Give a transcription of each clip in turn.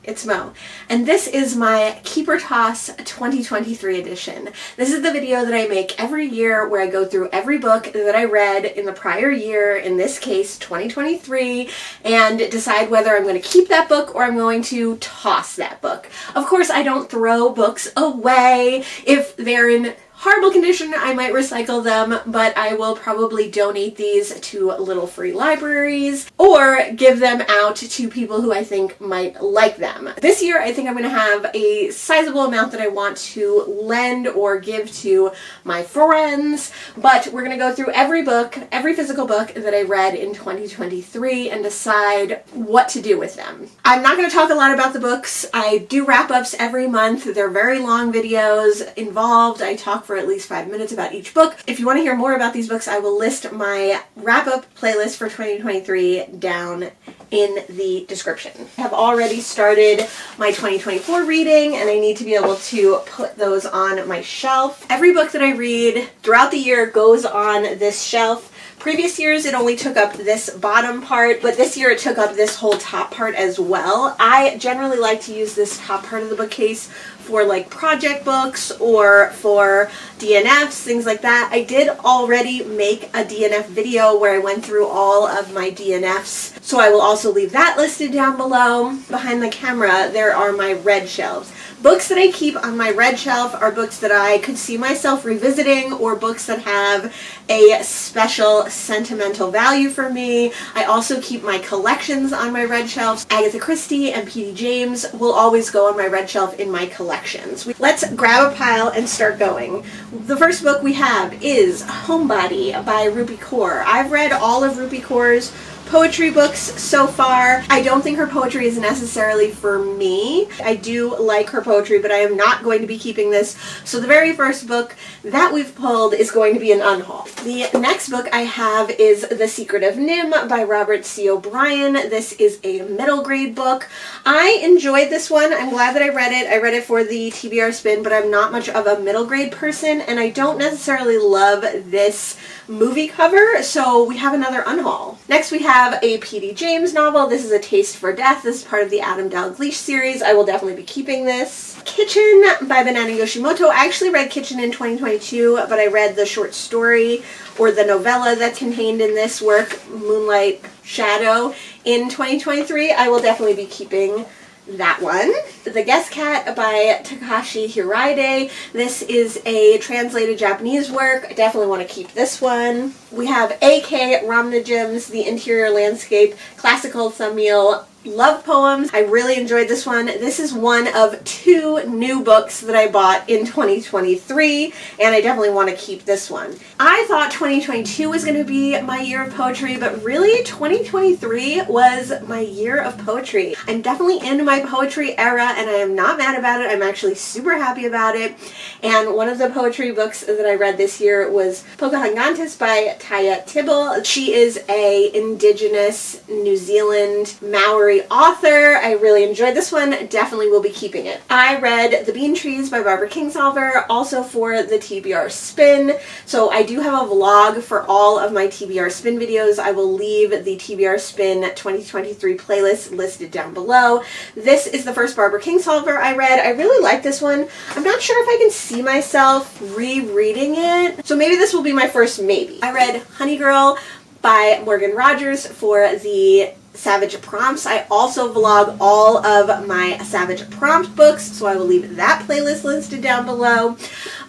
it's Mo, and this is my Keep or Toss 2023 edition. This is the video that I make every year where I go through every book that I read in the prior year, in this case 2023, and decide whether I'm going to keep that book or I'm going to toss that book. Of course, I don't throw books away. If they're in horrible condition, I might recycle them, but I will probably donate these to little free libraries or give them out to people who I think might like them. This year, I think I'm going to have a sizable amount that I want to lend or give to my friends, but we're going to go through every book, every physical book that I read in 2023 and decide what to do with them. I'm not going to talk a lot about the books. I do wrap-ups every month. They're very long videos involved. I talk for at least 5 minutes about each book. If you want to hear more about these books, I will list my wrap-up playlist for 2023 down in the description. I have already started my 2024 reading, and I need to be able to put those on my shelf. Every book that I read throughout the year goes on this shelf. Previous years, it only took up this bottom part, but this year it took up this whole top part as well. I generally like to use this top part of the bookcase for like project books or for DNFs, things like that. I did already make a DNF video where I went through all of my DNFs, so I will also leave that listed down below. Behind the camera, there are my red shelves. Books that I keep on my red shelf are books that I could see myself revisiting or books that have a special sentimental value for me. I also keep my collections on my red shelves. Agatha Christie and P.D. James will always go on my red shelf in my collections. Let's grab a pile and start going. The first book we have is Homebody by Rupi Kaur. I've read all of Rupi Kaur's poetry books so far. I don't think her poetry is necessarily for me. I do like her poetry, but I am not going to be keeping this. So the very first book that we've pulled is going to be an unhaul. The next book I have is The Secret of Nim by Robert C. O'Brien. This is a middle grade book. I enjoyed this one. I'm glad that I read it. I read it for the TBR spin, but I'm not much of a middle grade person, and I don't necessarily love this movie cover, so we have another unhaul. Next we have a P.D. James novel. This is A Taste for Death. This is part of the Adam Dalgliesh series. I will definitely be keeping this. Kitchen by Banana Yoshimoto. I actually read Kitchen in 2022, but I read the short story or the novella that's contained in this work, Moonlight Shadow, in 2023. I will definitely be keeping that one. The Guest Cat by Takashi Hiraide. This is a translated Japanese work. I definitely want to keep this one. We have A.K. Ramnajim's The Interior Landscape Classical Tamil Love Poems. I really enjoyed this one. This is one of 2 new books that I bought in 2023, and I definitely want to keep this one. I thought 2022 was going to be my year of poetry, but really 2023 was my year of poetry. I'm definitely in my poetry era, and I am not mad about it. I'm actually super happy about it. And one of the poetry books that I read this year was Pocahontas by Taya Tibble. She is a Indigenous New Zealand Maori author. I really enjoyed this one. Definitely will be keeping it. I read The Bean Trees by Barbara Kingsolver, also for the TBR spin. So I do have a vlog for all of my TBR spin videos. I will leave the TBR spin 2023 playlist listed down below. This is the first Barbara Kingsolver I read. I really like this one. I'm not sure if I can see myself rereading it, so maybe this will be my first maybe. I read Honey Girl by Morgan Rogers for the Savage Prompts. I also vlog all of my Savage Prompt books, so I will leave that playlist listed down below.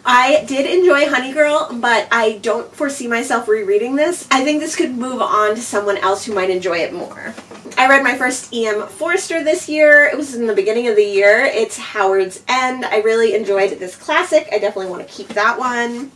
I did enjoy Honey Girl, but I don't foresee myself rereading this. I think this could move on to someone else who might enjoy it more. I read my first E.M. Forster this year. It was in the beginning of the year. It's Howard's End. I really enjoyed this classic. I definitely want to keep that one.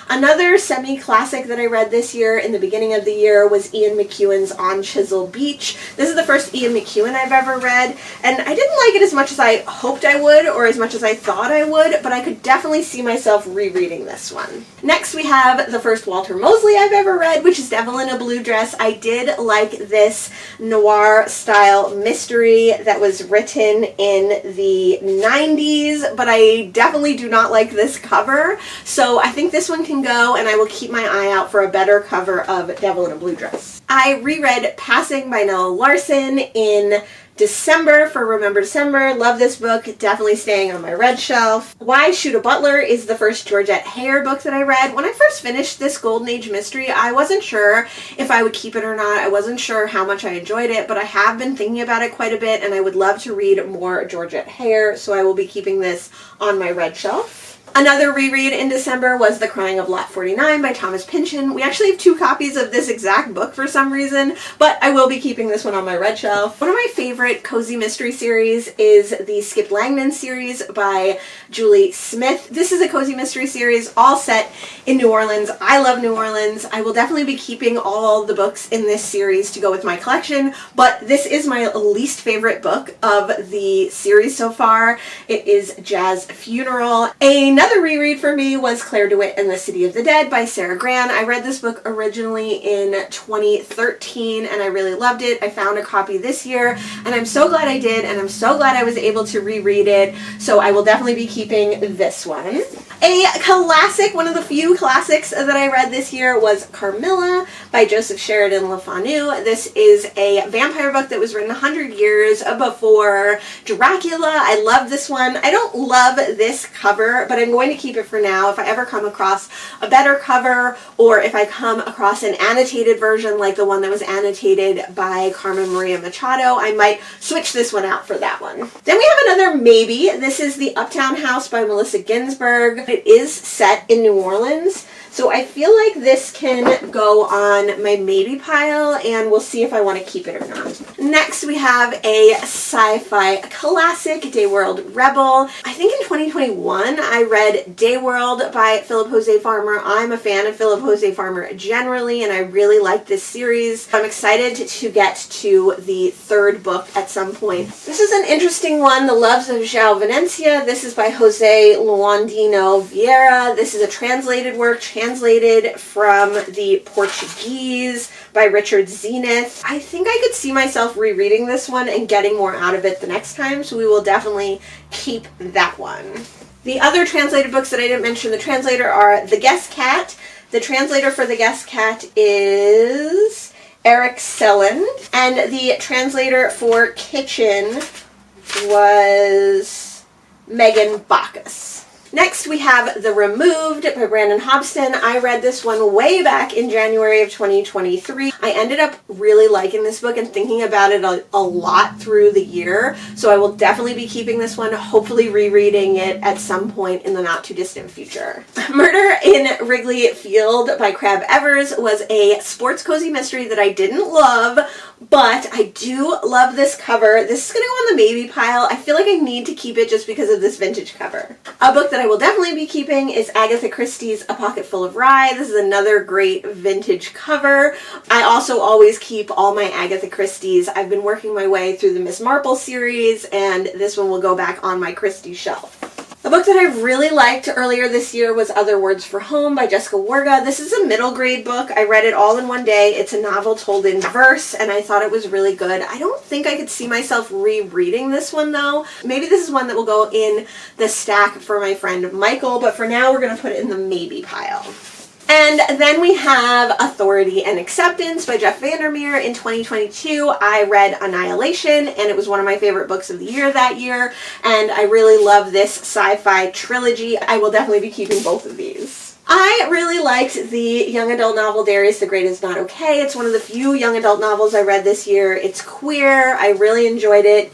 Another semi-classic that I read this year in the beginning of the year was Ian McEwan's On Chisel Beach. This is the first Ian McEwan I've ever read, and I didn't like it as much as I hoped I would or as much as I thought I would, but I could definitely see myself rereading this one. Next we have the first Walter Mosley I've ever read, which is Devil in a Blue Dress. I did like this noir-style mystery that was written in the 90s, but I definitely do not like this cover, so I think this one can go, and I will keep my eye out for a better cover of Devil in a Blue Dress. I reread Passing by Nella Larson in December for Remember December. Love this book. Definitely staying on my red shelf. Why Shoot a Butler is the first Georgette Heyer book that I read. When I first finished this Golden Age mystery, I wasn't sure if I would keep it or not. I wasn't sure how much I enjoyed it, but I have been thinking about it quite a bit, and I would love to read more Georgette Heyer, so I will be keeping this on my red shelf. Another reread in December was The Crying of Lot 49 by Thomas Pynchon. We actually have 2 copies of this exact book for some reason, but I will be keeping this one on my red shelf. One of my favorite cozy mystery series is the Skip Langman series by Julie Smith. This is a cozy mystery series all set in New Orleans. I love New Orleans. I will definitely be keeping all the books in this series to go with my collection, but this is my least favorite book of the series so far. It is Jazz Funeral. Another reread for me was Claire DeWitt and the City of the Dead by Sarah Gran. I read this book originally in 2013 and I really loved it. I found a copy this year and I'm so glad I did, and I'm so glad I was able to reread it, so I will definitely be keeping this one. A classic, one of the few classics that I read this year was Carmilla by Joseph Sheridan Le Fanu. This is a vampire book that was written 100 years before Dracula. I love this one. I don't love this cover, but I'm going to keep it for now. If I ever come across a better cover, or if I come across an annotated version like the one that was annotated by Carmen Maria Machado, I might switch this one out for that one. Then we have another maybe. This is The Uptown House by Melissa Ginsberg. It is set in New Orleans, so I feel like this can go on my maybe pile, and we'll see if I want to keep it or not. Next, we have a sci-fi classic, Dayworld Rebel. I think in 2021, I read Dayworld by Philip Jose Farmer. I'm a fan of Philip Jose Farmer generally, and I really like this series. I'm excited to get to the 3rd book at some point. This is an interesting one, The Loves of João Venencia. This is by Jose Luandino Vieira. This is a translated work, translated from the Portuguese by Richard Zenith. I think I could see myself rereading this one and getting more out of it the next time, so we will definitely keep that one. The other translated books that I didn't mention the translator are The Guest Cat. The translator for The Guest Cat is Eric Selland, and the translator for Kitchen was Megan Bacchus. Next, we have The Removed by Brandon Hobson. I read this one way back in January of 2023. I ended up really liking this book and thinking about it a lot through the year, so I will definitely be keeping this one, hopefully rereading it at some point in the not too distant future. Murder in Wrigley Field by Crab Evers was a sports cozy mystery that I didn't love, but I do love this cover. This is going to go on the maybe pile. I feel like I need to keep it just because of this vintage cover. A book that I will definitely be keeping is Agatha Christie's A Pocket Full of Rye. This is another great vintage cover. I also always keep all my Agatha Christie's. I've been working my way through the Miss Marple series, and this one will go back on my Christie shelf. A book that I really liked earlier this year was Other Words for Home by Jessica Warga. This is a middle grade book. I read it all in one day. It's a novel told in verse, and I thought it was really good. I don't think I could see myself rereading this one, though. Maybe this is one that will go in the stack for my friend Michael, but for now we're going to put it in the maybe pile. And then we have Authority and Acceptance by Jeff Vandermeer. In 2022, I read Annihilation, and it was one of my favorite books of the year that year, and I really love this sci-fi trilogy. I will definitely be keeping both of these. I really liked the young adult novel Darius the Great Is Not Okay. It's one of the few young adult novels I read this year. It's queer. I really enjoyed it.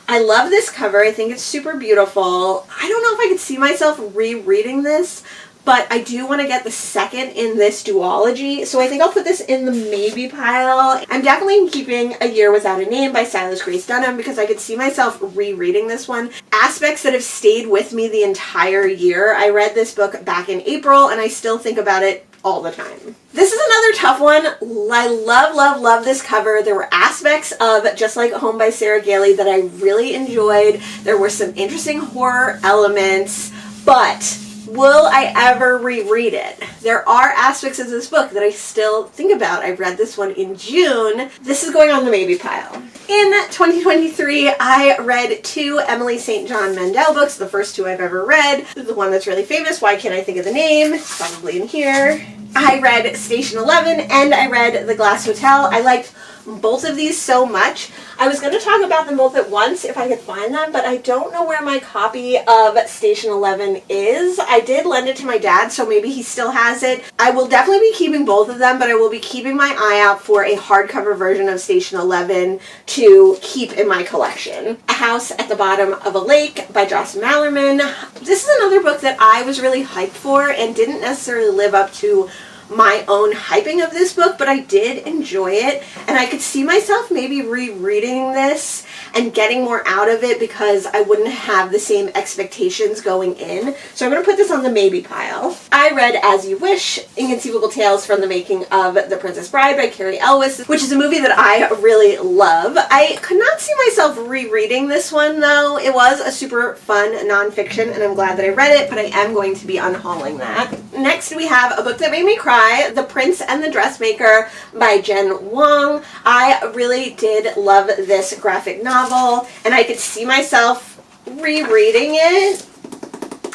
I love this cover. I think it's super beautiful. I don't know if I could see myself rereading this, but I do want to get the second in this duology, so I think I'll put this in the maybe pile. I'm definitely keeping A Year Without a Name by Silas Grace Dunham because I could see myself rereading this one. Aspects that have stayed with me the entire year. I read this book back in April, and I still think about it all the time. This is another tough one. I love, love, love this cover. There were aspects of Just Like Home by Sarah Gailey that I really enjoyed. There were some interesting horror elements, but will I ever reread it? There are aspects of this book that I still think about. I read this one in June. This is going on the maybe pile. In 2023, I read 2 Emily St. John Mandel books, the first 2 I've ever read. The one that's really famous, why can't I think of the name? It's probably in here. I read Station 11 and I read The Glass Hotel. I liked both of these so much. I was going to talk about them both at once if I could find them, but I don't know where my copy of Station 11 is. I did lend it to my dad, so maybe he still has it. I will definitely be keeping both of them, but I will be keeping my eye out for a hardcover version of Station 11 to keep in my collection. A House at the Bottom of a Lake by Joss Malerman. This is another book that I was really hyped for and didn't necessarily live up to my own hyping of this book, but I did enjoy it, and I could see myself maybe rereading this and getting more out of it because I wouldn't have the same expectations going in. So I'm going to put this on the maybe pile. I read As You Wish, Inconceivable Tales from the Making of The Princess Bride by Carrie Elwes, which is a movie that I really love. I could not see myself rereading this one though. It was a super fun nonfiction and I'm glad that I read it, but I am going to be unhauling that. Next we have a book that made me cry, The Prince and the Dressmaker by Jen Wong. I really did love this graphic novel and I could see myself rereading it.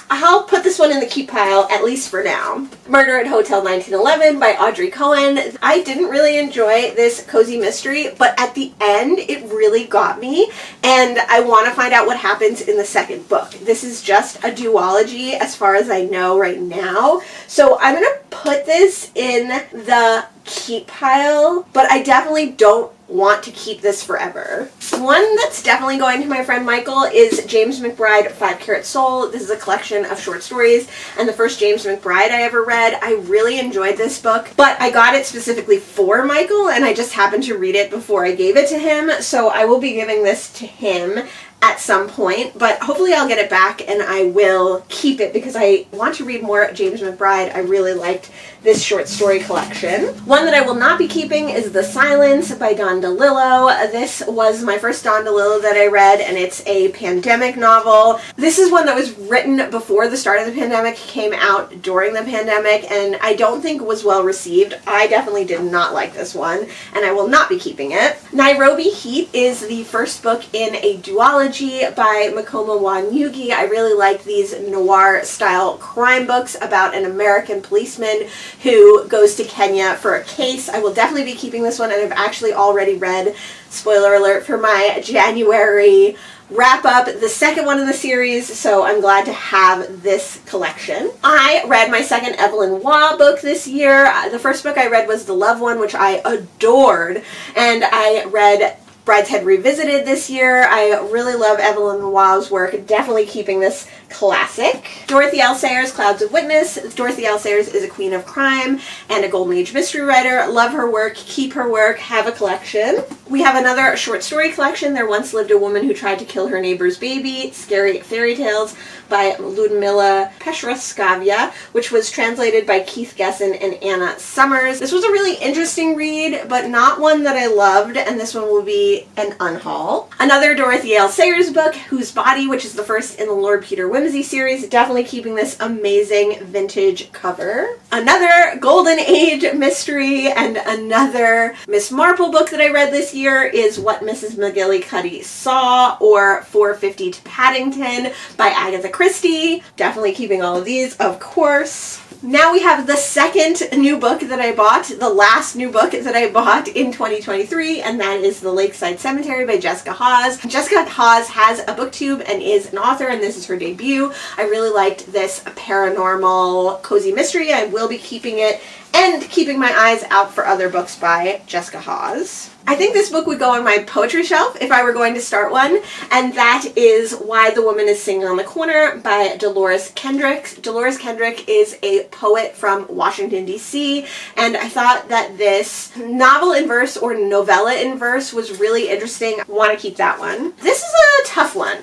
I'll put this one in the keep pile, at least for now. Murder at Hotel 1911 by Audrey Cohen. I didn't really enjoy this cozy mystery, but at the end, it really got me, and I want to find out what happens in the second book. This is just a duology, as far as I know right now, so I'm going to put this in the keep pile, but I definitely don't want to keep this forever. One that's definitely going to my friend Michael is James McBride, 5 Carat Soul. This is a collection of short stories and the first James McBride I ever read. I really enjoyed this book, but I got it specifically for Michael and I just happened to read it before I gave it to him, so I will be giving this to him at some point, but hopefully I'll get it back and I will keep it because I want to read more James McBride. I really liked this short story collection. One that I will not be keeping is The Silence by Don DeLillo. This was my first Don DeLillo that I read, and it's a pandemic novel. This is one that was written before the start of the pandemic, came out during the pandemic, and I don't think was well received. I definitely did not like this one, and I will not be keeping it. Nairobi Heat is the first book in a duology by Makoma Wanyugi. I really like these noir-style crime books about an American policeman who goes to Kenya for a case. I will definitely be keeping this one, and I've actually already read, spoiler alert, for my January wrap-up, the second one in the series, so I'm glad to have this collection. I read my second Evelyn Waugh book this year. The first book I read was The Love One, which I adored, and I read Brideshead Revisited this year. I really love Evelyn Waugh's work, definitely keeping this classic. Dorothy L. Sayers, Clouds of Witness. Dorothy L. Sayers is a queen of crime and a Golden Age mystery writer. Love her work, keep her work, have a collection. We have another short story collection, There Once Lived a Woman Who Tried to Kill Her Neighbor's Baby, Scary Fairy Tales by Ludmila Petroskavia, which was translated by Keith Gesson and Anna Summers. This was a really interesting read, but not one that I loved, and this one will be an unhaul. Another Dorothy L. Sayers book, Whose Body, which is the first in the Lord Peter Wimsey series, definitely keeping this amazing vintage cover. Another Golden Age mystery and another Miss Marple book that I read this year is What Mrs. McGillicuddy Saw, or 450 to Paddington by Agatha Christie. Definitely keeping all of these, of course. Now we have the second new book that I bought, the last new book that I bought in 2023, and that is The Lakeside Cemetery by Jessica Hawes. Jessica Hawes has a booktube and is an author, and this is her debut. I really liked this paranormal cozy mystery. I will be keeping it and keeping my eyes out for other books by Jessica Hawes. I think this book would go on my poetry shelf if I were going to start one, and that is Why the Woman is Singing on the Corner by Dolores Kendrick. Dolores Kendrick is a poet from Washington, D.C., and I thought that this novel in verse or novella in verse was really interesting. I want to keep that one. This is a tough one.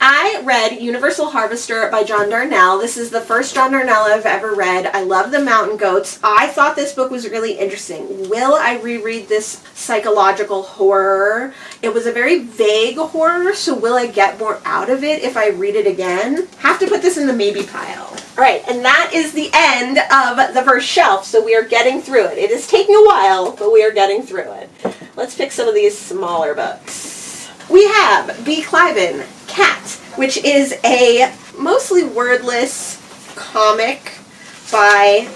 I read Universal Harvester by John Darnell. This is the first John Darnell I've ever read. I love The Mountain Goats. I thought this book was really interesting. Will I reread this psychological horror? It was a very vague horror, so will I get more out of it if I read it again? Have to put this in the maybe pile. Alright, and that is the end of the first shelf, so we are getting through it. It is taking a while, but we are getting through it. Let's pick some of these smaller books. We have B. Cliven, Cat, which is a mostly wordless comic by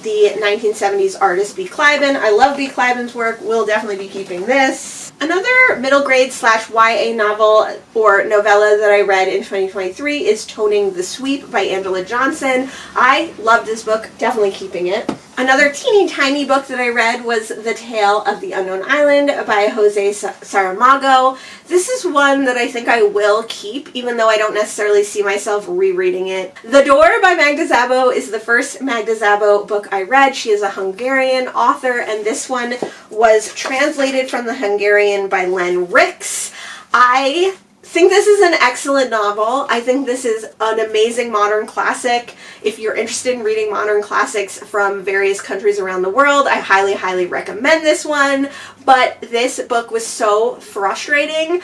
the 1970s artist B. Cliben. I love B. Cliben's work. Will definitely be keeping this. Another middle grade / YA novel or novella that I read in 2023 is Toning the Sweep by Angela Johnson. I love this book, definitely keeping it. Another teeny tiny book that I read was The Tale of the Unknown Island by Jose Saramago. This is one that I think I will keep, even though I don't necessarily see myself rereading it. The Door by Magda Szabo is the first Magda Szabo book I read. She is a Hungarian author, and this one was translated from the Hungarian by Len Ricks. I think this is an excellent novel. I think this is an amazing modern classic. If you're interested in reading modern classics from various countries around the world, I highly, highly recommend this one. But this book was so frustrating.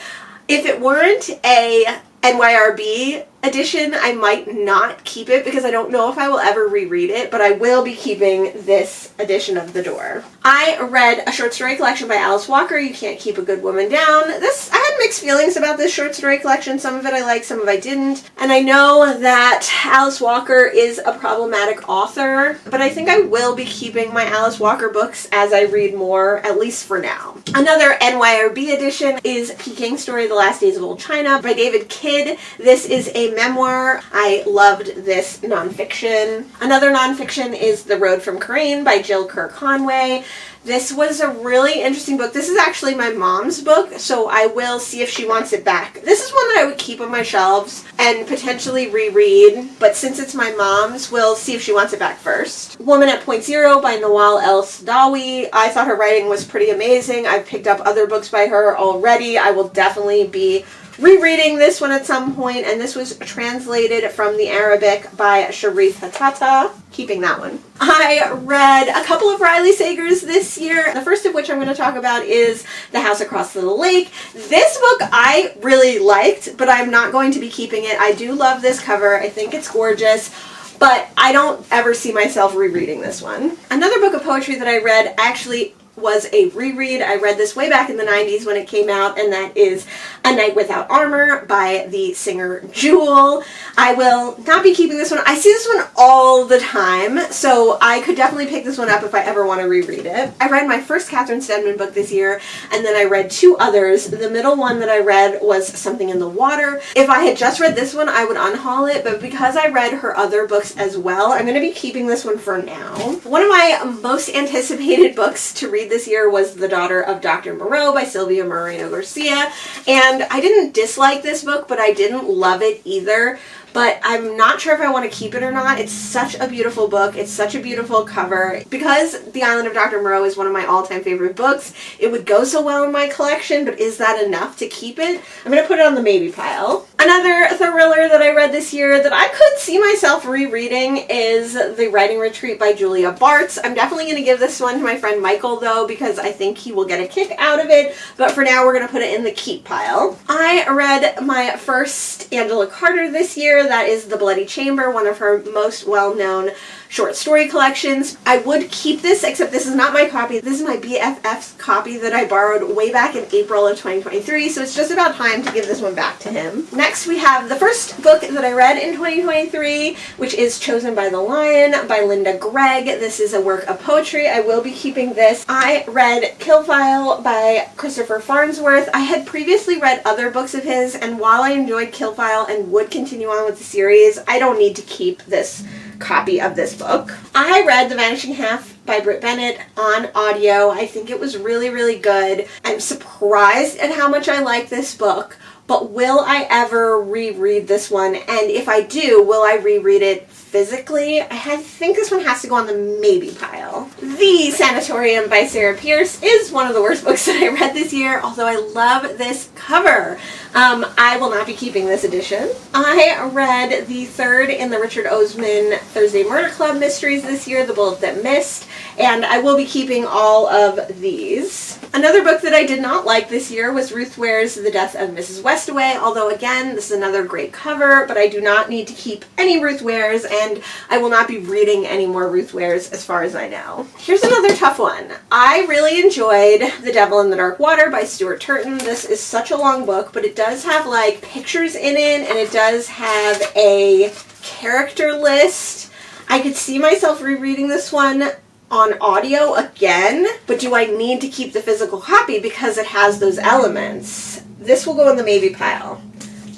If it weren't a NYRB edition, I might not keep it because I don't know if I will ever reread it, but I will be keeping this edition of The Door. I read a short story collection by Alice Walker, You Can't Keep a Good Woman Down. I had mixed feelings about this short story collection. Some of it I liked, some of it I didn't. And I know that Alice Walker is a problematic author, but I think I will be keeping my Alice Walker books as I read more, at least for now. Another NYRB edition is Peking Story, The Last Days of Old China by David Kidd. This is a memoir. I loved this nonfiction. Another nonfiction is The Road from Karain by Jill Kerr Conway. This was a really interesting book. This is actually my mom's book, so I will see if she wants it back. This is one that I would keep on my shelves and potentially reread, but since it's my mom's, we'll see if she wants it back first. Woman at Point Zero by Nawal El Sadawi. I thought her writing was pretty amazing. I've picked up other books by her already. I will definitely be rereading this one at some point, and this was translated from the Arabic by Sharif Hatata. Keeping that one. I read a couple of Riley Sagers this year. The first of which I'm going to talk about is The House Across the Lake. This book I really liked, but I'm not going to be keeping it. I do love this cover. I think it's gorgeous, but I don't ever see myself rereading this one. Another book of poetry that I read actually was a reread. I read this way back in the 90s when it came out, and that is A Night Without Armor by the singer Jewel. I will not be keeping this one. I see this one all the time, so I could definitely pick this one up if I ever want to reread it. I read my first Catherine Stedman book this year, and then I read two others. The middle one that I read was Something in the Water. If I had just read this one, I would unhaul it, but because I read her other books as well, I'm going to be keeping this one for now. One of my most anticipated books to read this year was The Daughter of Dr. Moreau by Sylvia Moreno Garcia, and I didn't dislike this book, but I didn't love it either. But I'm not sure if I want to keep it or not. It's such a beautiful book. It's such a beautiful cover. Because The Island of Dr. Moreau is one of my all-time favorite books, it would go so well in my collection, but is that enough to keep it? I'm going to put it on the maybe pile. Another thriller that I read this year that I could see myself rereading is The Writing Retreat by Julia Bartz. I'm definitely going to give this one to my friend Michael, though, because I think he will get a kick out of it, but for now we're going to put it in the keep pile. I read my first Angela Carter this year. That is The Bloody Chamber, one of her most well-known short story collections. I would keep this, except this is not my copy. This is my BFF's copy that I borrowed way back in April of 2023, so it's just about time to give this one back to him. Next, we have the first book that I read in 2023, which is Chosen by the Lion by Linda Gregg. This is a work of poetry. I will be keeping this. I read Kill File by Christopher Farnsworth. I had previously read other books of his, and while I enjoyed Kill File and would continue on with the series, I don't need to keep this copy of this book. I read The Vanishing Half by Britt Bennett on audio. I think it was really, really good. I'm surprised at how much I like this book, but will I ever reread this one? And if I do, will I reread it physically? I think this one has to go on the maybe pile. The Sanatorium by Sarah Pierce is one of the worst books that I read this year, although I love this cover. I will not be keeping this edition. I read the third in the Richard Osman Thursday Murder Club mysteries this year, The Bullet That Missed, and I will be keeping all of these. Another book that I did not like this year was Ruth Ware's The Death of Mrs. Westaway, although again, this is another great cover, but I do not need to keep any Ruth Wares, and I will not be reading any more Ruth Wares as far as I know. Here's another tough one. I really enjoyed The Devil in the Dark Water by Stuart Turton. This is such a long book, but it does have like pictures in it, and it does have a character list. I could see myself rereading this one on audio again, but do I need to keep the physical copy because it has those elements? This will go in the maybe pile.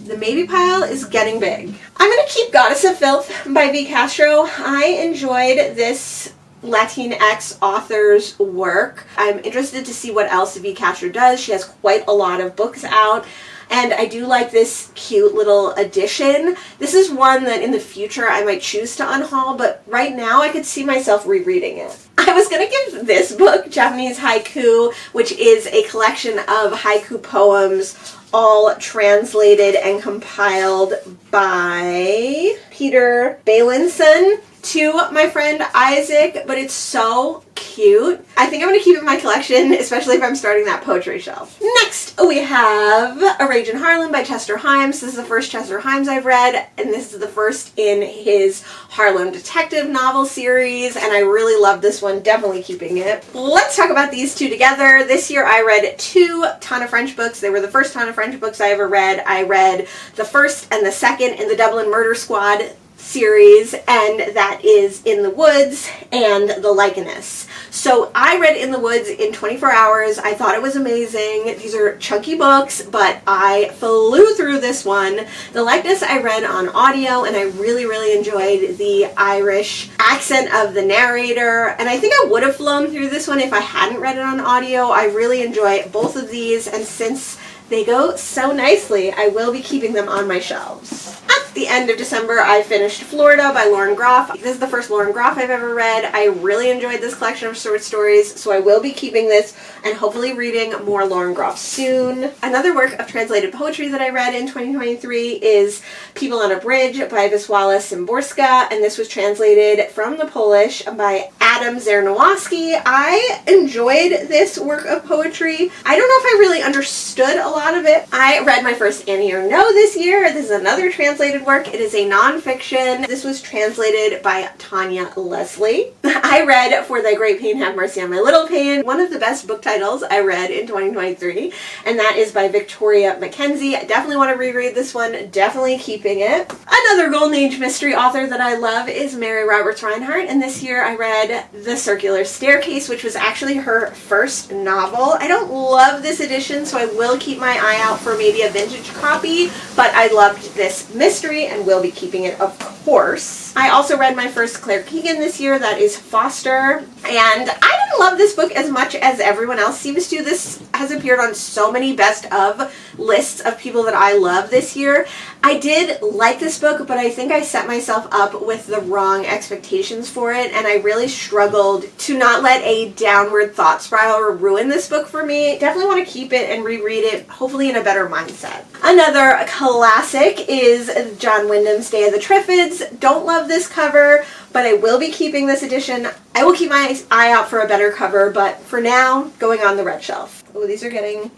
The maybe pile is getting big. I'm going to keep Goddess of Filth by V. Castro. I enjoyed this Latinx author's work. I'm interested to see what else V. Castro does. She has quite a lot of books out. And I do like this cute little edition. This is one that in the future I might choose to unhaul, but right now I could see myself rereading it. I was going to give this book, Japanese Haiku, which is a collection of haiku poems, all translated and compiled by Peter Balinson, to my friend Isaac, but it's so cute. I think I'm going to keep it in my collection, especially if I'm starting that poetry shelf. Next, we have A Rage in Harlem by Chester Himes. This is the first Chester Himes I've read, and this is the first in his Harlem detective novel series, and I really love this one. Definitely keeping it. Let's talk about these two together. This year I read two Ton of French books. They were the first Ton of French books I ever read. I read the first and the second in the Dublin Murder Squad series, and that is In the Woods and The Likeness. So I read In the Woods in 24 hours. I thought it was amazing. These are chunky books, but I flew through this one. The Likeness I read on audio, and I really, really enjoyed the Irish accent of the narrator, and I think I would have flown through this one if I hadn't read it on audio. I really enjoy both of these, and since they go so nicely, I will be keeping them on my shelves. At the end of December, I finished Florida by Lauren Groff. This is the first Lauren Groff I've ever read. I really enjoyed this collection of short stories, so I will be keeping this and hopefully reading more Lauren Groff soon. Another work of translated poetry that I read in 2023 is People on a Bridge by Wisława Szymborska, and this was translated from the Polish by Adam Czernowaski. I enjoyed this work of poetry. I don't know if I really understood a lot of it. I read my first Annie or No this year. This is another translated work. It is a nonfiction. This was translated by Tanya Leslie. I read For Thy Great Pain Have Mercy on My Little Pain, one of the best book titles I read in 2023, and that is by Victoria Mackenzie. I definitely want to reread this one. Definitely keeping it. Another Golden Age mystery author that I love is Mary Roberts Reinhardt, and this year I read The Circular Staircase, which was actually her first novel. I don't love this edition, so I will keep my eye out for maybe a vintage copy, but I loved this mystery and will be keeping it, of course. I also read my first Claire Keegan this year, that is Foster, and I didn't love this book as much as everyone else seems to. This has appeared on so many best of lists of people that I love this year. I did like this book, but I think I set myself up with the wrong expectations for it, and I really struggled to not let a downward thought spiral ruin this book for me. Definitely want to keep it and reread it, hopefully in a better mindset. Another classic is John Wyndham's Day of the Triffids. Don't love this cover, but I will be keeping this edition. I will keep my eye out for a better cover, but for now, going on the red shelf. Oh, these are getting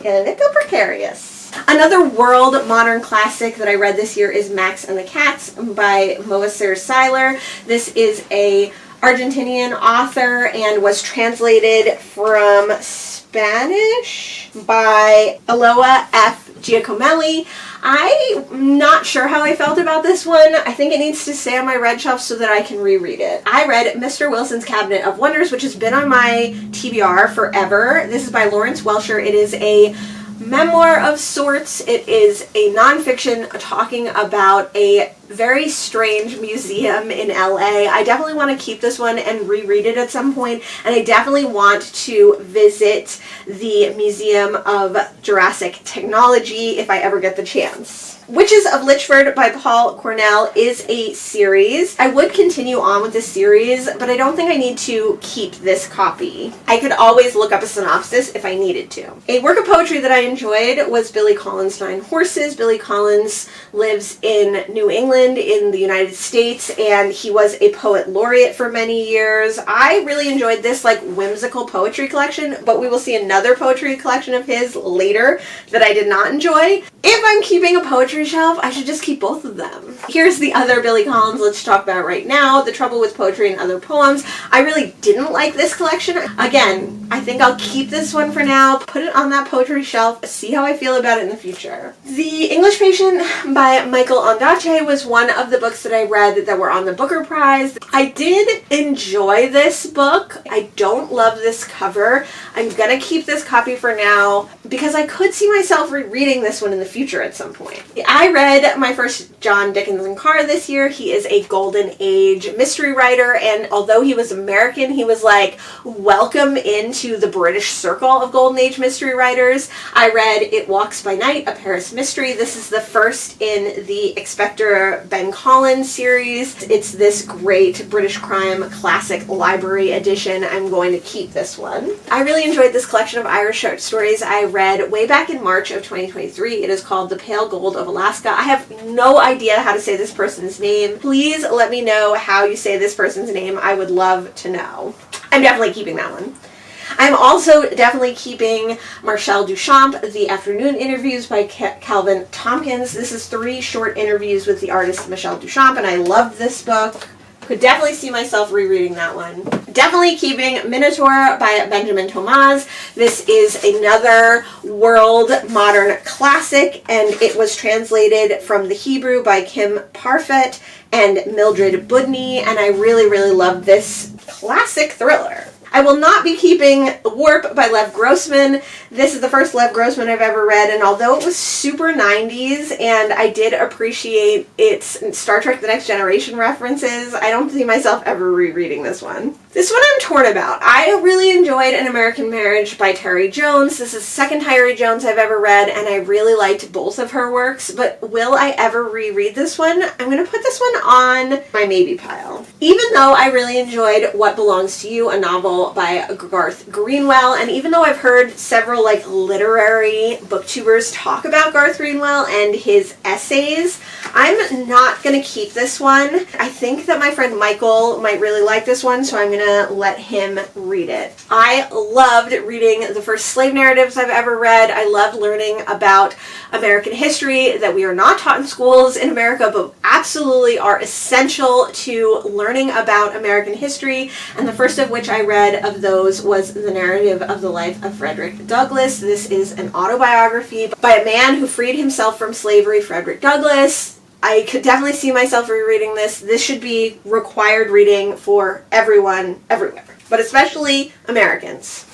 a little precarious. Another world modern classic that I read this year is Max and the Cats by Moacir Seiler. This is a Argentinian author and was translated from Spanish by Aloha F. Giacomelli. I'm not sure how I felt about this one. I think it needs to stay on my red shelf so that I can reread it. I read Mr. Wilson's Cabinet of Wonders, which has been on my TBR forever. This is by Lawrence Welcher. It is a memoir of sorts. It is a nonfiction talking about a very strange museum in LA. I definitely want to keep this one and reread it at some point, and I definitely want to visit the Museum of Jurassic Technology if I ever get the chance. Witches of Litchford by Paul Cornell is a series. I would continue on with this series, but I don't think I need to keep this copy. I could always look up a synopsis if I needed to. A work of poetry that I enjoyed was Billy Collins' Nine Horses. Billy Collins lives in New England in the United States, and he was a poet laureate for many years. I really enjoyed this like whimsical poetry collection, but we will see another poetry collection of his later that I did not enjoy. If I'm keeping a poetry shelf, I should just keep both of them. Here's the other Billy Collins let's talk about right now, The Trouble with Poetry and Other Poems. I really didn't like this collection. Again, I think I'll keep this one for now, put it on that poetry shelf, see how I feel about it in the future. The English Patient by Michael Ondaatje was one of the books that I read that were on the Booker Prize. I did enjoy this book. I don't love this cover. I'm gonna keep this copy for now because I could see myself rereading this one in the future at some point. I read my first John Dickinson Carr this year. He is a Golden Age mystery writer, and although he was American, he was like welcome into the British circle of Golden Age mystery writers. I read It Walks by Night, a Paris mystery. This is the first in the Expector Ben Collins series. It's this great British crime classic library edition. I'm going to keep this one. I really enjoyed this collection of Irish short stories I read way back in March of 2023. It is called The Pale Gold of Alaska. I have no idea how to say this person's name. Please let me know how you say this person's name. I would love to know. I'm definitely keeping that one. I'm also definitely keeping Marcel Duchamp, The Afternoon Interviews by Calvin Tompkins. This is 3 short interviews with the artist Marcel Duchamp, and I loved this book. Could definitely see myself rereading that one. Definitely keeping Minotaur by Benjamin Thomas. This is another world modern classic, and it was translated from the Hebrew by Kim Parfit and Mildred Budney, and I really, really love this classic thriller. I will not be keeping Warp by Lev Grossman. This is the first Lev Grossman I've ever read, and although it was super 90s and I did appreciate its Star Trek The Next Generation references, I don't see myself ever rereading this one. This one I'm torn about. I really enjoyed An American Marriage by Terry Jones. This is the second Terry Jones I've ever read, and I really liked both of her works, but will I ever reread this one? I'm going to put this one on my maybe pile. Even though I really enjoyed What Belongs to You, a novel by Garth Greenwell, and even though I've heard several literary booktubers talk about Garth Greenwell and his essays, I'm not going to keep this one. I think that my friend Michael might really like this one, so I'm going to let him read it. I loved reading the first slave narratives I've ever read. I loved learning about American history that we are not taught in schools in America, but absolutely are essential to learning about American history, and the first of which I read of those was the narrative of the life of Frederick Douglass. This is an autobiography by a man who freed himself from slavery, Frederick Douglass. I could definitely see myself rereading this. This should be required reading for everyone, everywhere, but especially Americans.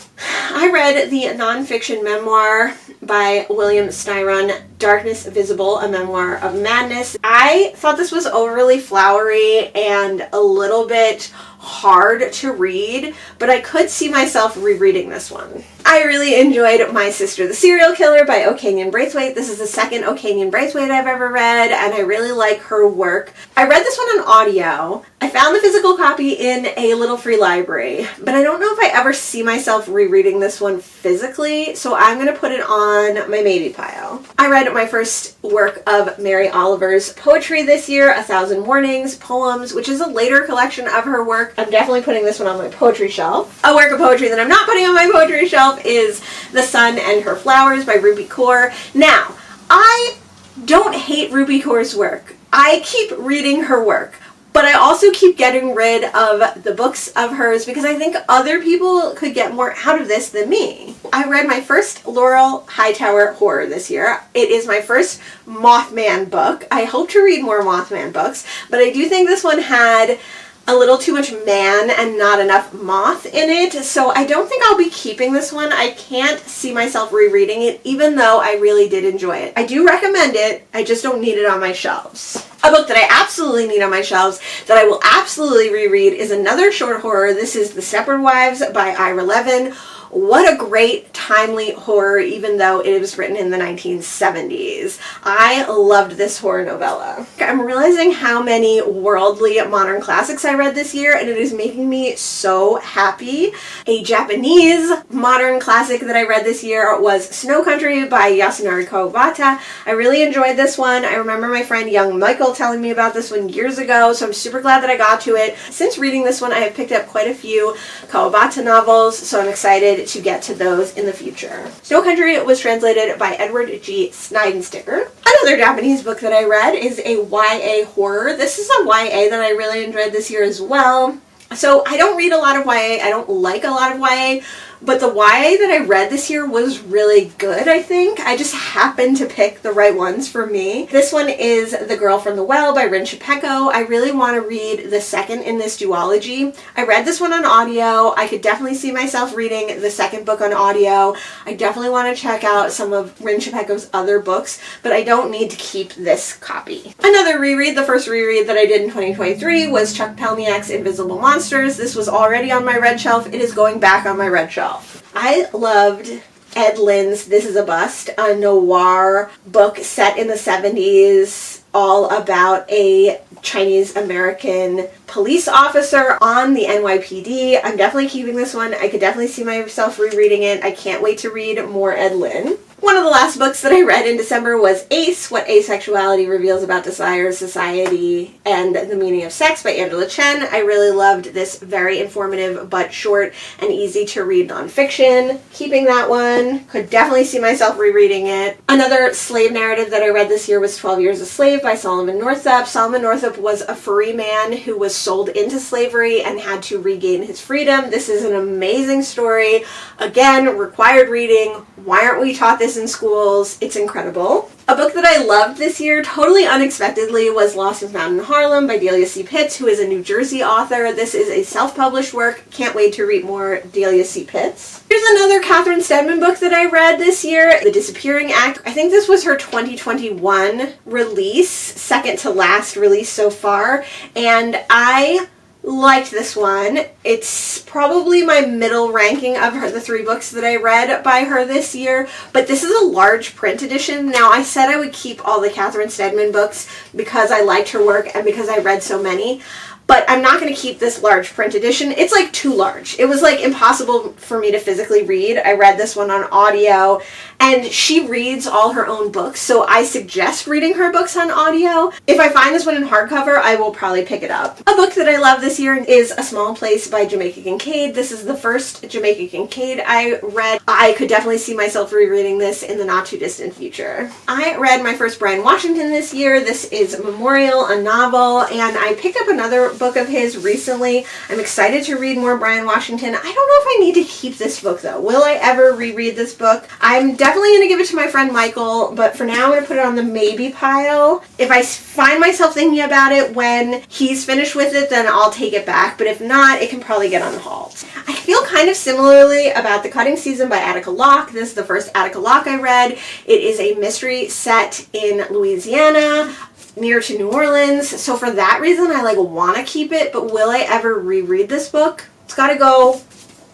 I read the nonfiction memoir by William Styron, Darkness Visible, a Memoir of Madness. I thought this was overly flowery and a little bit hard to read, but I could see myself rereading this one. I really enjoyed My Sister the Serial Killer by O'Kanion Braithwaite. This is the second O'Kanion Braithwaite I've ever read, and I really like her work. I read this one on audio. I found the physical copy in a little free library, but I don't know if I ever see myself rereading this one physically, so I'm going to put it on my maybe pile. I read my first work of Mary Oliver's poetry this year, 1,000 Mornings Poems, which is a later collection of her work. I'm definitely putting this one on my poetry shelf. A work of poetry that I'm not putting on my poetry shelf is The Sun and Her Flowers by Ruby Kaur. Now, I don't hate Ruby Kaur's work. I keep reading her work, but I also keep getting rid of the books of hers because I think other people could get more out of this than me. I read my first Laurel Hightower horror this year. It is my first Mothman book. I hope to read more Mothman books, but I do think this one had a little too much man and not enough moth in it, so I don't think I'll be keeping this one. I can't see myself rereading it, even though I really did enjoy it. I do recommend it, I just don't need it on my shelves. A book that I absolutely need on my shelves that I will absolutely reread is another short horror. This is The Stepford Wives by Ira Levin. What a great, timely horror, even though it was written in the 1970s. I loved this horror novella. I'm realizing how many worldly modern classics I read this year, and it is making me so happy. A Japanese modern classic that I read this year was Snow Country by Yasunari Kawabata. I really enjoyed this one. I remember my friend Young Michael telling me about this one years ago, so I'm super glad that I got to it. Since reading this one, I have picked up quite a few Kawabata novels, so I'm excited to get to those in the future. Snow Country was translated by Edward G. Sneidensticker. Another Japanese book that I read is a YA horror. This is a YA that I really enjoyed this year as well. So I don't read a lot of YA. I don't like a lot of YA, But the YA that I read this year was really good, I think. I just happened to pick the right ones for me. This one is The Girl from the Well by Rin Chapeko. I really want to read the second in this duology. I read this one on audio. I could definitely see myself reading the second book on audio. I definitely want to check out some of Rin Chapeko's other books, but I don't need to keep this copy. Another reread, the first reread that I did in 2023 was Chuck Palahniuk's Invisible Monsters. This was already on my red shelf. It is going back on my red shelf. I loved Ed Lynn's This Is a Bust, a noir book set in the 70s, all about a Chinese American police officer on the NYPD. I'm definitely keeping this one. I could definitely see myself rereading it. I can't wait to read more Ed Lynn. One of the last books that I read in December was Ace, What Asexuality Reveals About Desire, Society, and the Meaning of Sex by Angela Chen. I really loved this very informative but short and easy to read nonfiction. Keeping that one. Could definitely see myself rereading it. Another slave narrative that I read this year was 12 Years a Slave by Solomon Northup. Solomon Northup was a free man who was sold into slavery and had to regain his freedom. This is an amazing story. Again, required reading. Why aren't we taught this in schools? It's incredible. A book that I loved this year, totally unexpectedly, was Lost and Found in Harlem by Delia C. Pitts, who is a New Jersey author. This is a self-published work. Can't wait to read more Delia C. Pitts. Here's another Catherine Steadman book that I read this year, The Disappearing Act. I think this was her 2021 release, second to last release so far, and I liked this one. It's probably my middle ranking of the 3 books that I read by her this year, but this is a large print edition. Now, I said I would keep all the Catherine Steadman books because I liked her work and because I read so many, but I'm not going to keep this large print edition. It's like too large. It was like impossible for me to physically read. I read this one on audio, and she reads all her own books, so I suggest reading her books on audio. If I find this one in hardcover, I will probably pick it up. A book that I love this year is A Small Place by Jamaica Kincaid. This is the first Jamaica Kincaid I read. I could definitely see myself rereading this in the not too distant future. I read my first Brian Washington this year. This is Memorial, a novel, and I picked up another book of his recently. I'm excited to read more Brian Washington. I don't know if I need to keep this book though. Will I ever reread this book? I'm definitely going to give it to my friend Michael, but for now I'm going to put it on the maybe pile. If I find myself thinking about it when he's finished with it, then I'll take it back, but if not, it can probably get unhauled. I feel kind of similarly about The Cutting Season by Attica Locke. This is the first Attica Locke I read. It is a mystery set in Louisiana, near to New Orleans, so for that reason I want to keep it, but will I ever reread this book? It's got to go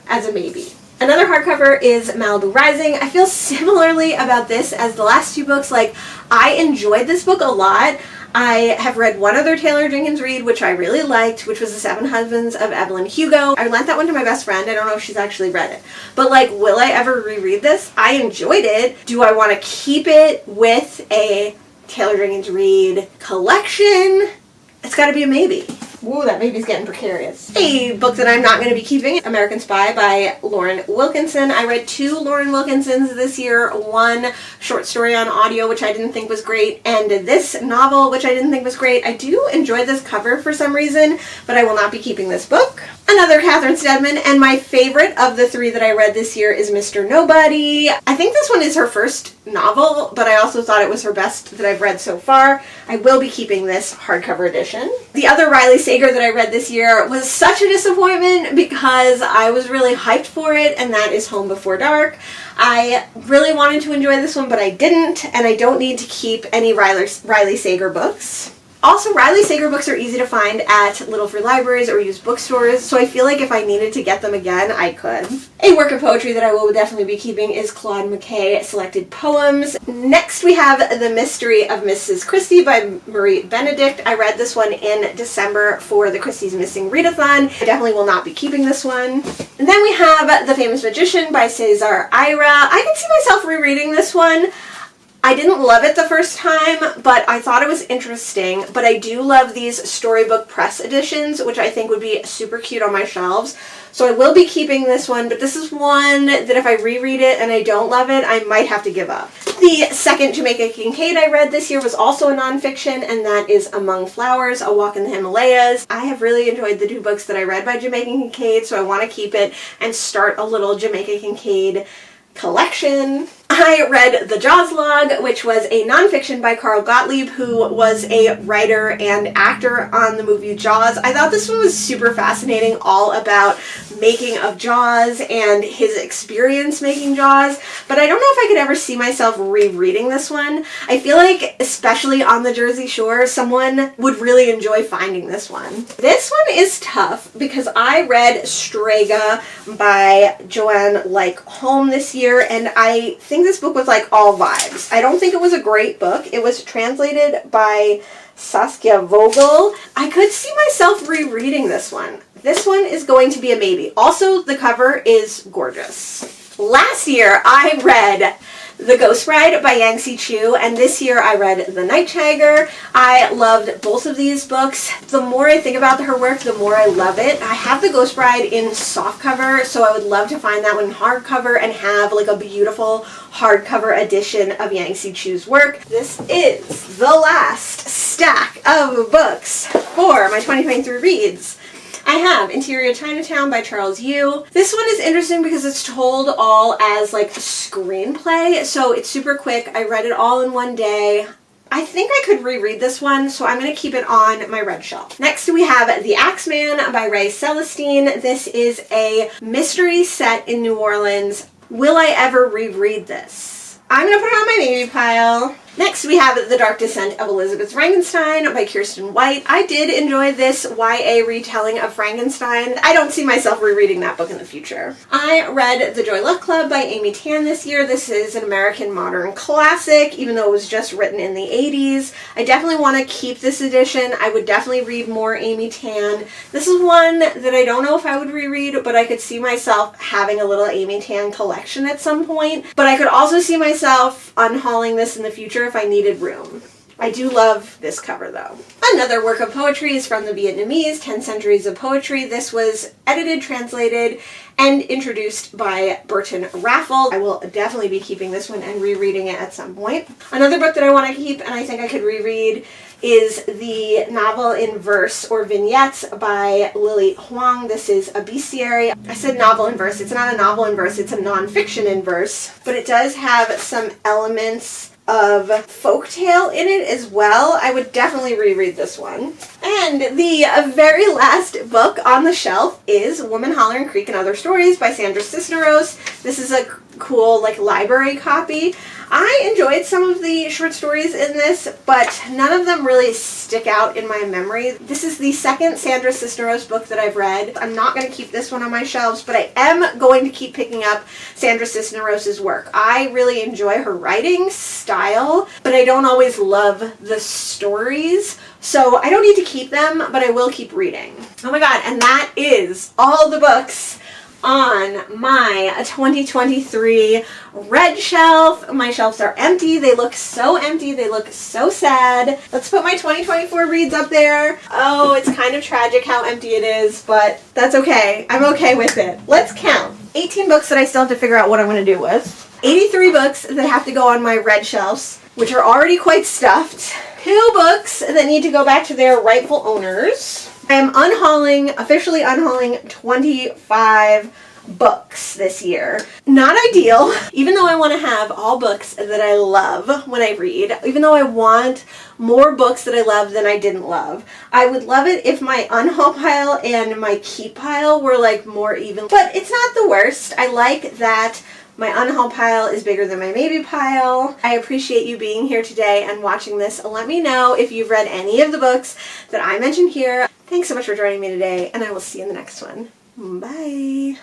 as a maybe. Another hardcover is Malibu Rising. I feel similarly about this as the last 2 books. I enjoyed this book a lot. I have read one other Taylor Jenkins read, which I really liked, which was The Seven Husbands of Evelyn Hugo. I lent that one to my best friend. I don't know if she's actually read it. But will I ever reread this? I enjoyed it. Do I want to keep it with a Taylor Jenkins Reid collection? It's got to be a maybe. Ooh, that maybe's getting precarious. A book that I'm not going to be keeping, American Spy by Lauren Wilkinson. I read 2 Lauren Wilkinsons this year, one short story on audio, which I didn't think was great, and this novel, which I didn't think was great. I do enjoy this cover for some reason, but I will not be keeping this book. Another Catherine Steadman, and my favorite of the 3 that I read this year is Mr. Nobody. I think this one is her first novel, but I also thought it was her best that I've read so far. I will be keeping this hardcover edition. The other Riley Sager that I read this year was such a disappointment because I was really hyped for it, and that is Home Before Dark. I really wanted to enjoy this one, but I didn't, and I don't need to keep any Riley Sager books. Also, Riley Sager books are easy to find at Little Free Libraries or used bookstores, so I feel like if I needed to get them again, I could. A work of poetry that I will definitely be keeping is Claude McKay Selected Poems. Next, we have The Mystery of Mrs. Christie by Marie Benedict. I read this one in December for the Christie's Missing Readathon. I definitely will not be keeping this one. And then we have The Famous Magician by Cesar Ira. I can see myself rereading this one. I didn't love it the first time, but I thought it was interesting. But I do love these storybook press editions, which I think would be super cute on my shelves. So I will be keeping this one, but this is one that if I reread it and I don't love it, I might have to give up. The second Jamaica Kincaid I read this year was also a nonfiction, and that is Among Flowers, A Walk in the Himalayas. I have really enjoyed the 2 books that I read by Jamaica Kincaid, so I want to keep it and start a little Jamaica Kincaid collection. I read The Jaws Log, which was a nonfiction by Carl Gottlieb, who was a writer and actor on the movie Jaws. I thought this one was super fascinating, all about making of Jaws and his experience making Jaws, but I don't know if I could ever see myself rereading this one. I feel like, especially on the Jersey Shore, someone would really enjoy finding this one. This one is tough because I read Strega by Joanne Like Holm this year, and I think this book was like all vibes. I don't think it was a great book. It was translated by Saskia Vogel. I could see myself rereading this one. This one is going to be a maybe. Also, the cover is gorgeous. Last year, I read The Ghost Bride by Yang-C Chu, and this year I read The Night Tiger. I loved both of these books. The more I think about her work, the more I love it. I have The Ghost Bride in softcover, so I would love to find that one in hardcover and have like a beautiful hardcover edition of Yang-C Chu's work. This is the last stack of books for my 2023 reads. I have Interior Chinatown by Charles Yu. This one is interesting because it's told all as like a screenplay, so it's super quick. I read it all in one day. I think I could reread this one, so I'm going to keep it on my red shelf. Next we have The Axeman by Ray Celestine. This is a mystery set in New Orleans. Will I ever reread this? I'm going to put it on my maybe pile. Next, we have The Dark Descent of Elizabeth Frankenstein by Kirsten White. I did enjoy this YA retelling of Frankenstein. I don't see myself rereading that book in the future. I read The Joy Luck Club by Amy Tan this year. This is an American modern classic, even though it was just written in the 80s. I definitely want to keep this edition. I would definitely read more Amy Tan. This is one that I don't know if I would reread, but I could see myself having a little Amy Tan collection at some point. But I could also see myself unhauling this in the future if I needed room. I do love this cover though. Another work of poetry is from the Vietnamese, 10 Centuries of Poetry. This was edited, translated, and introduced by Burton Raffel. I will definitely be keeping this one and rereading it at some point. Another book that I want to keep and I think I could reread is the novel in verse or vignettes by Lily Huang. This is A Bestiary. I said novel in verse. It's not a novel in verse, it's a nonfiction in verse, but it does have some elements of folktale in it as well. I would definitely reread this one. And the very last book on the shelf is Woman Hollering Creek and Other Stories by Sandra Cisneros. This is a cool like library copy. I enjoyed some of the short stories in this, but none of them really stick out in my memory. This is the second Sandra Cisneros book that I've read. I'm not going to keep this one on my shelves, but I am going to keep picking up Sandra Cisneros' work. I really enjoy her writing style, but I don't always love the stories. So I don't need to keep them, but I will keep reading. Oh my god, and that is all the books on my 2023 red shelf. My shelves are empty. They look so empty. They look so sad. Let's put my 2024 reads up there. Oh, it's kind of tragic how empty it is, but that's okay. I'm okay with it. Let's count. 18 books that I still have to figure out what I'm going to do with. 83 books that have to go on my red shelves, which are already quite stuffed. 2 books that need to go back to their rightful owners. I am officially unhauling 25 books this year. Not ideal, even though I want to have all books that I love when I read, even though I want more books that I love than I didn't love. I would love it if my unhaul pile and my keep pile were like more even, but it's not the worst. I like that my unhaul pile is bigger than my maybe pile. I appreciate you being here today and watching this. Let me know if you've read any of the books that I mentioned here. Thanks so much for joining me today, and I will see you in the next one. Bye!